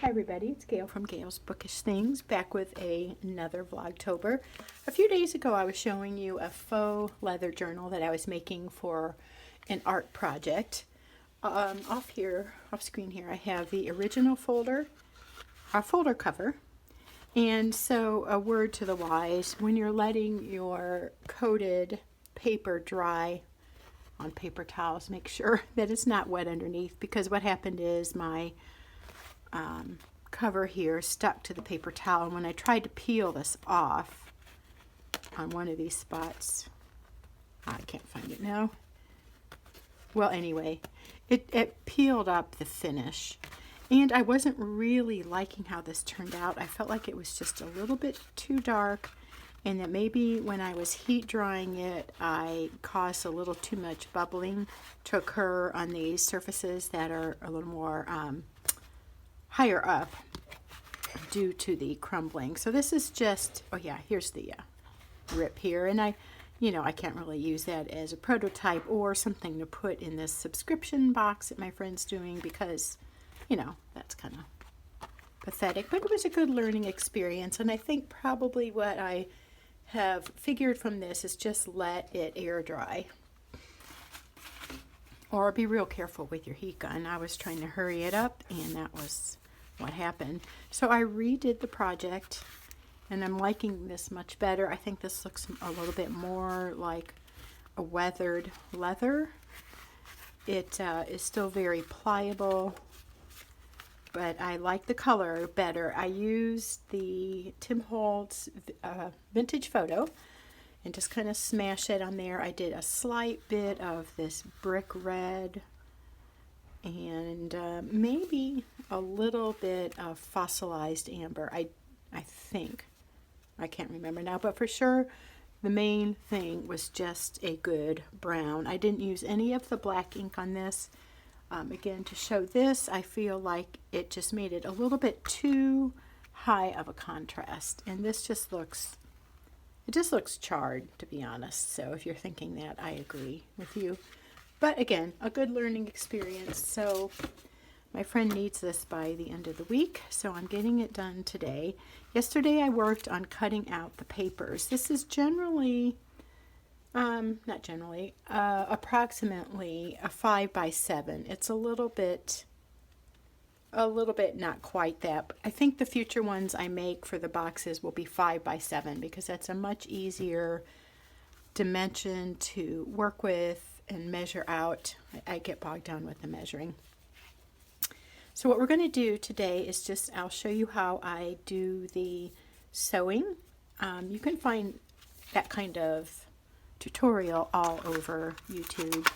Hi everybody, it's Gail from Gail's Bookish Things, back with another Vlogtober. A few days ago I was showing you a faux leather journal that I was making for an art project. Off screen here, I have the original folder, our folder cover. And so a word to the wise, when you're letting your coated paper dry on paper towels, make sure that it's not wet underneath, because what happened is my cover here stuck to the paper towel, and when I tried to peel this off on one of these spots, I can't find it now. Well, anyway, it peeled up the finish, and I wasn't really liking how this turned out. I felt like it was just a little bit too dark, and that maybe when I was heat drying it, I caused a little too much bubbling to occur on these surfaces that are a little more higher up due to the crumbling. So this is just, oh yeah, here's the rip here, and I can't really use that as a prototype or something to put in this subscription box that my friend's doing, because that's kind of pathetic. But it was a good learning experience, and I think probably what I have figured from this is just let it air dry, or be real careful with your heat gun. I was trying to hurry it up, and that was what happened. So I redid the project, and I'm liking this much better. I think this looks a little bit more like a weathered leather. It is still very pliable, but I like the color better. I used the Tim Holtz vintage photo and just kind of smash it on there. I did a slight bit of this brick red and maybe a little bit of fossilized amber. I think. I can't remember now, but for sure the main thing was just a good brown. I didn't use any of the black ink on this. Again, to show this, I feel like it just made it a little bit too high of a contrast, and this just looks, it just looks charred, to be honest. So if you're thinking that, I agree with you. But again, a good learning experience. So my friend needs this by the end of the week, so I'm getting it done today. Yesterday I worked on cutting out the papers. This is generally, approximately a 5x7. It's a little bit not quite that. I think the future ones I make for the boxes will be 5x7, because that's a much easier dimension to work with and measure out. I get bogged down with the measuring. So what we're going to do today is I'll show you how I do the sewing. You can find that kind of tutorial all over YouTube.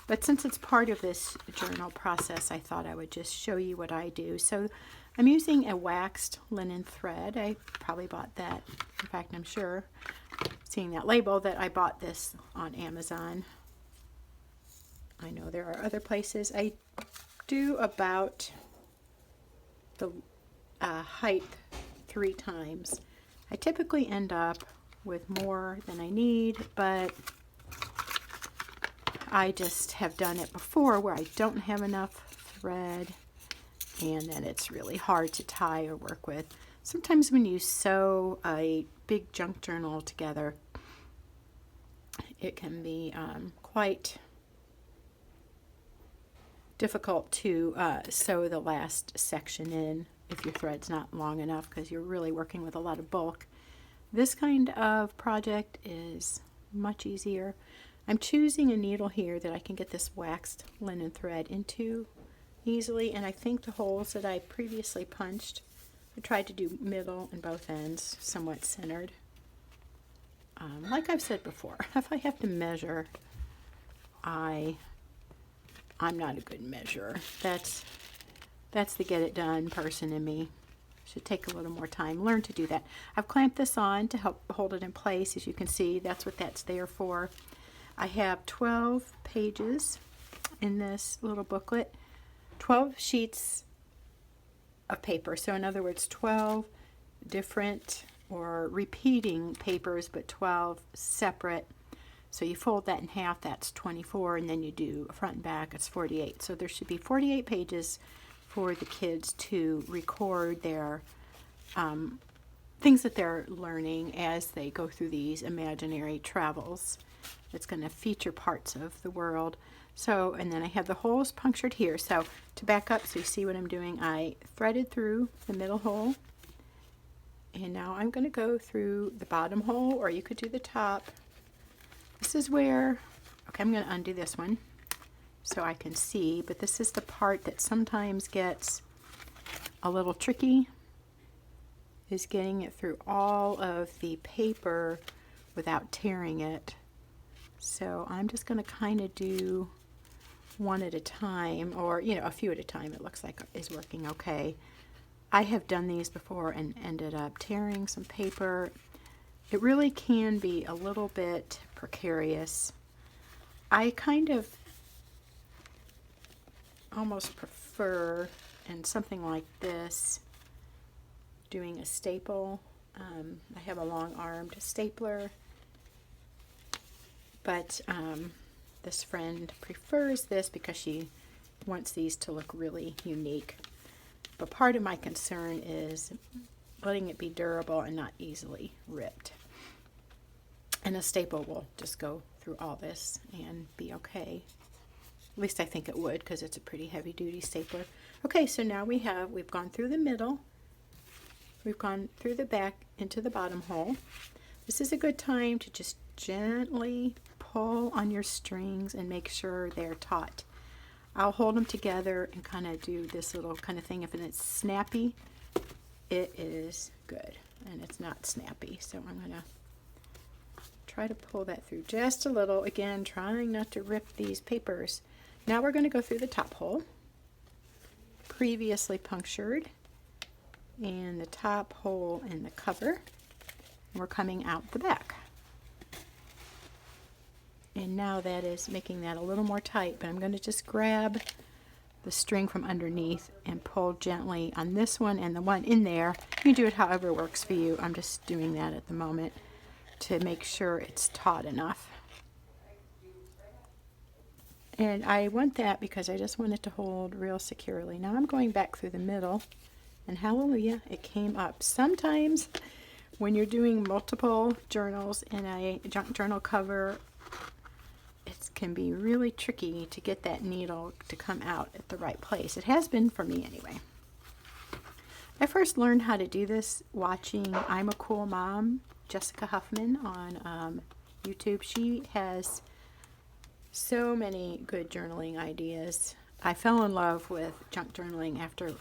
But since it's part of this journal process, I thought I would just show you what I do. So I'm using a waxed linen thread. I probably bought that. In fact, I'm sure, seeing that label, that I bought this on Amazon. I know there are other places. I do about the height 3 times. I typically end up with more than I need, but I just have done it before where I don't have enough thread, and then it's really hard to tie or work with. Sometimes when you sew a big junk journal together, it can be quite difficult to sew the last section in if your thread's not long enough, because you're really working with a lot of bulk. This kind of project is much easier. I'm choosing a needle here that I can get this waxed linen thread into easily, and I think the holes that I previously punched, I tried to do middle and both ends somewhat centered. Like I've said before, if I have to measure, I'm not a good measurer. That's the get it done person in me. Should take a little more time. Learn to do that. I've clamped this on to help hold it in place. As you can see, that's what that's there for. I have 12 pages in this little booklet, 12 sheets of paper. So in other words, 12 different or repeating papers, but 12 separate. So you fold that in half, that's 24, and then you do a front and back, it's 48. So there should be 48 pages for the kids to record their things that they're learning as they go through these imaginary travels. It's going to feature parts of the world. So, and then I have the holes punctured here. So to back up so you see what I'm doing, I threaded through the middle hole. And now I'm going to go through the bottom hole, or you could do the top. This is where, okay, I'm going to undo this one so I can see, but this is the part that sometimes gets a little tricky, is getting it through all of the paper without tearing it. So I'm just going to kind of do one at a time, or a few at a time. It looks like is working okay. I have done these before and ended up tearing some paper. It really can be a little bit precarious. I kind of almost prefer, in something like this, doing a staple. I have a long-armed stapler, but this friend prefers this because she wants these to look really unique. But part of my concern is letting it be durable and not easily ripped. And a staple will just go through all this and be okay. At least I think it would, because it's a pretty heavy duty stapler. Okay, so now we've gone through the middle. We've gone through the back into the bottom hole. This is a good time to just gently pull on your strings and make sure they're taut. I'll hold them together and kind of do this little kind of thing. If it's snappy, it is good, and it's not snappy. So I'm going to try to pull that through just a little. Again, trying not to rip these papers. Now we're going to go through the top hole, previously punctured, and the top hole in the cover. We're coming out the back. And now that is making that a little more tight, but I'm going to just grab the string from underneath and pull gently on this one and the one in there. You can do it however works for you. I'm just doing that at the moment to make sure it's taut enough. And I want that because I just want it to hold real securely. Now I'm going back through the middle, and hallelujah, it came up. Sometimes when you're doing multiple journals in a junk journal cover, it can be really tricky to get that needle to come out at the right place. It has been for me anyway. I first learned how to do this watching I'm a Cool Mom, Jessica Huffman, on YouTube. She has so many good journaling ideas. I fell in love with junk journaling after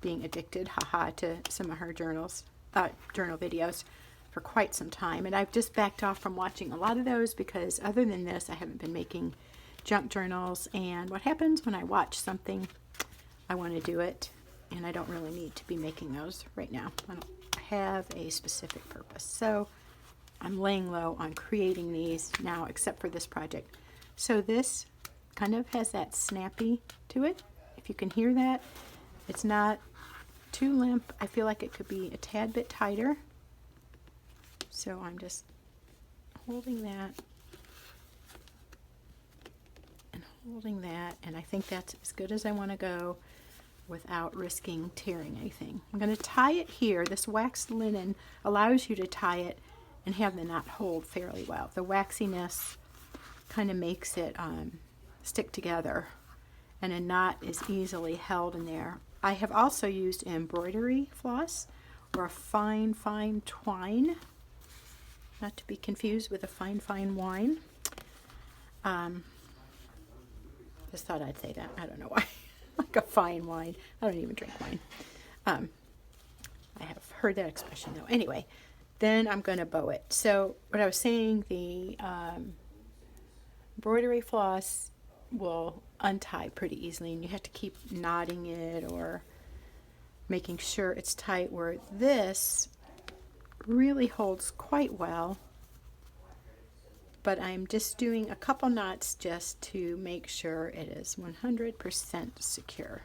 being addicted, to some of her journal videos for quite some time, and I've just backed off from watching a lot of those because other than this I haven't been making junk journals, and what happens when I watch something, I want to do it, and I don't really need to be making those right now. I don't have a specific purpose, so I'm laying low on creating these now, except for this project. So this kind of has that snappy to it, if you can hear that. It's not too limp. I feel like it could be a tad bit tighter. So I'm just holding that and holding that, and I think that's as good as I want to go without risking tearing anything. I'm going to tie it here. This waxed linen allows you to tie it and have the knot hold fairly well. The waxiness kind of makes it stick together, and a knot is easily held in there. I have also used embroidery floss, or a fine twine, not to be confused with a fine wine. Just thought I'd say that. I don't know why. Like a fine wine. I don't even drink wine. I have heard that expression though. Anyway, then I'm going to bow it. So what I was saying, the embroidery floss will untie pretty easily, and you have to keep knotting it or making sure it's tight, where this really holds quite well, but I'm just doing a couple knots just to make sure it is 100% secure.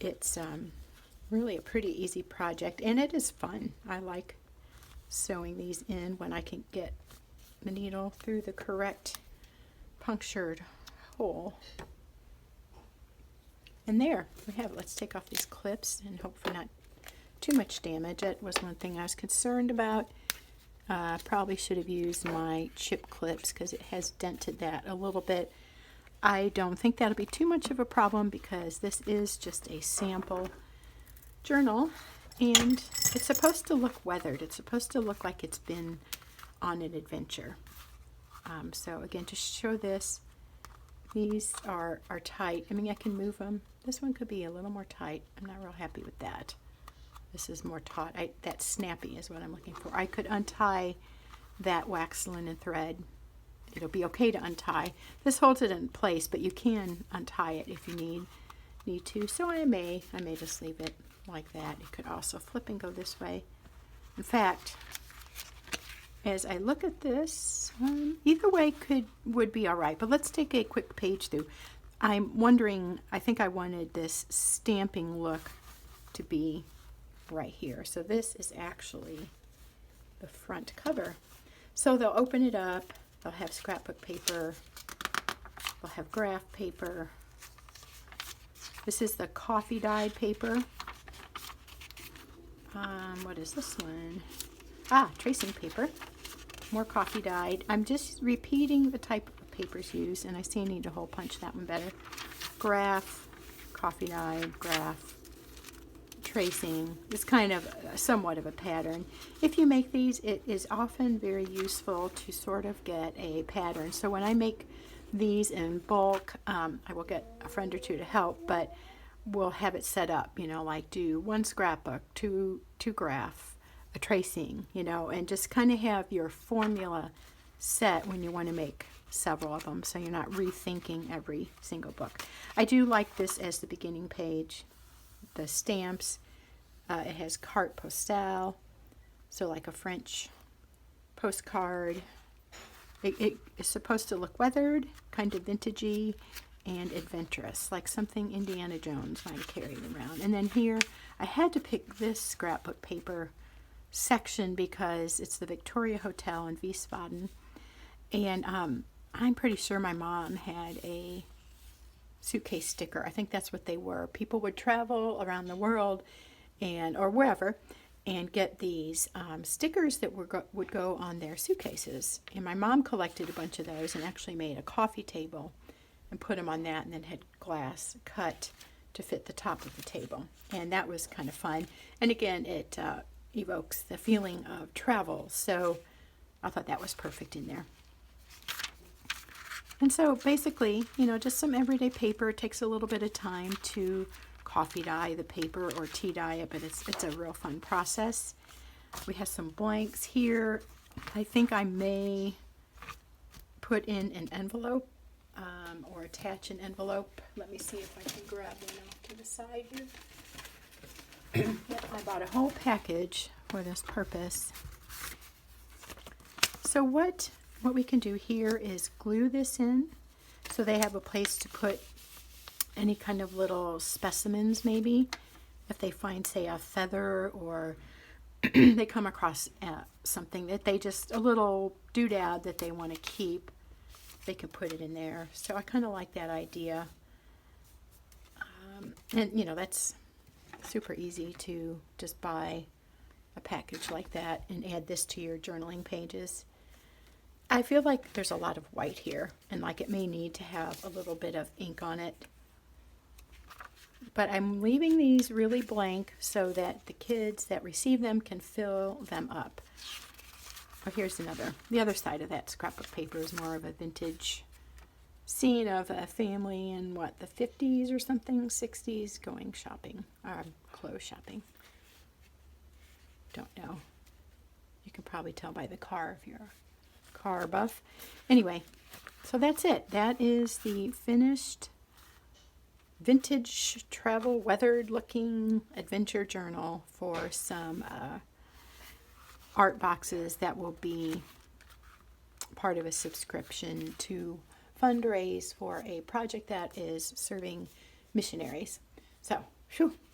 It's really a pretty easy project, and it is fun. I like sewing these in when I can get the needle through the correct punctured hole. And there we have it. Let's take off these clips and hope for not too much damage. That was one thing I was concerned about. Probably should have used my chip clips because it has dented that a little bit. I don't think that'll be too much of a problem because this is just a sample journal and it's supposed to look weathered. It's supposed to look like it's been on an adventure. So again, to show this, these are tight. I mean, I can move them. This one could be a little more tight. I'm not real happy with that. This is more taut. That snappy is what I'm looking for. I could untie that wax linen thread. It'll be okay to untie. This holds it in place, but you can untie it if you need to. So I may just leave it like that. It could also flip and go this way. In fact, as I look at this, either way would be all right. But let's take a quick page through. I'm wondering, I think I wanted this stamping look to be right here. So this is actually the front cover. So they'll open it up. They'll have scrapbook paper. They'll have graph paper. This is the coffee dyed paper. What is this one? Tracing paper. More coffee dyed. I'm just repeating the type of papers used, and I see I need to hole punch that one better. Graph, coffee dyed, graph, tracing. It's kind of somewhat of a pattern. If you make these, it is often very useful to sort of get a pattern. So when I make these in bulk, I will get a friend or two to help, but we'll have it set up, like do one scrapbook, two graph, a tracing, and just kind of have your formula set when you want to make several of them, so you're not rethinking every single book. I do like this as the beginning page. The stamps, it has carte postale, so like a French postcard. It is supposed to look weathered, kind of vintagey, and adventurous, like something Indiana Jones might have carried around. And then here, I had to pick this scrapbook paper section because it's the Victoria Hotel in Wiesbaden, and I'm pretty sure my mom had a suitcase sticker. I think that's what they were. People would travel around the world or wherever and get these stickers that would go on their suitcases. And my mom collected a bunch of those and actually made a coffee table and put them on that, and then had glass cut to fit the top of the table. And that was kind of fun. And again, it evokes the feeling of travel. So I thought that was perfect in there. And so basically, just some everyday paper. It takes a little bit of time to coffee dye the paper or tea dye it, but it's a real fun process. We have some blanks here. I think I may put in an envelope or attach an envelope. Let me see if I can grab one off to the side here. Yep, I bought a whole package for this purpose. So what we can do here is glue this in, so they have a place to put any kind of little specimens, maybe if they find, say, a feather, or they come across something that they just, a little doodad that they want to keep, they can put it in there. So I kind of like that idea. And that's super easy to just buy a package like that and add this to your journaling pages. I feel like there's a lot of white here, and like it may need to have a little bit of ink on it. But I'm leaving these really blank so that the kids that receive them can fill them up. Oh, here's the other side of that scrapbook paper is more of a vintage scene of a family in the 50s or something, 60s, going shopping, clothes shopping. Don't know. You can probably tell by the car if you're a car buff. Anyway, so that's it. That is the finished vintage travel weathered looking adventure journal for some art boxes that will be part of a subscription to fundraise for a project that is serving missionaries. So,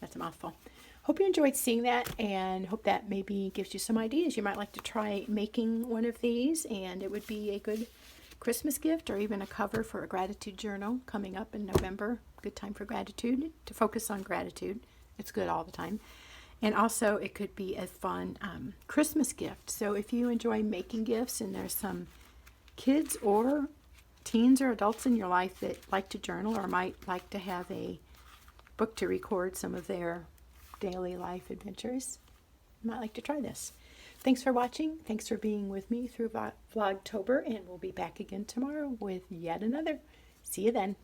that's a mouthful. Hope you enjoyed seeing that, and hope that maybe gives you some ideas. You might like to try making one of these, and it would be a good Christmas gift or even a cover for a gratitude journal coming up in November. Good time for gratitude, to focus on gratitude. It's good all the time. And also it could be a fun Christmas gift. So if you enjoy making gifts and there's some kids or teens or adults in your life that like to journal or might like to have a book to record some of their daily life adventures, you might like to try this. Thanks for watching. Thanks for being with me through Vlogtober, and we'll be back again tomorrow with yet another. See you then.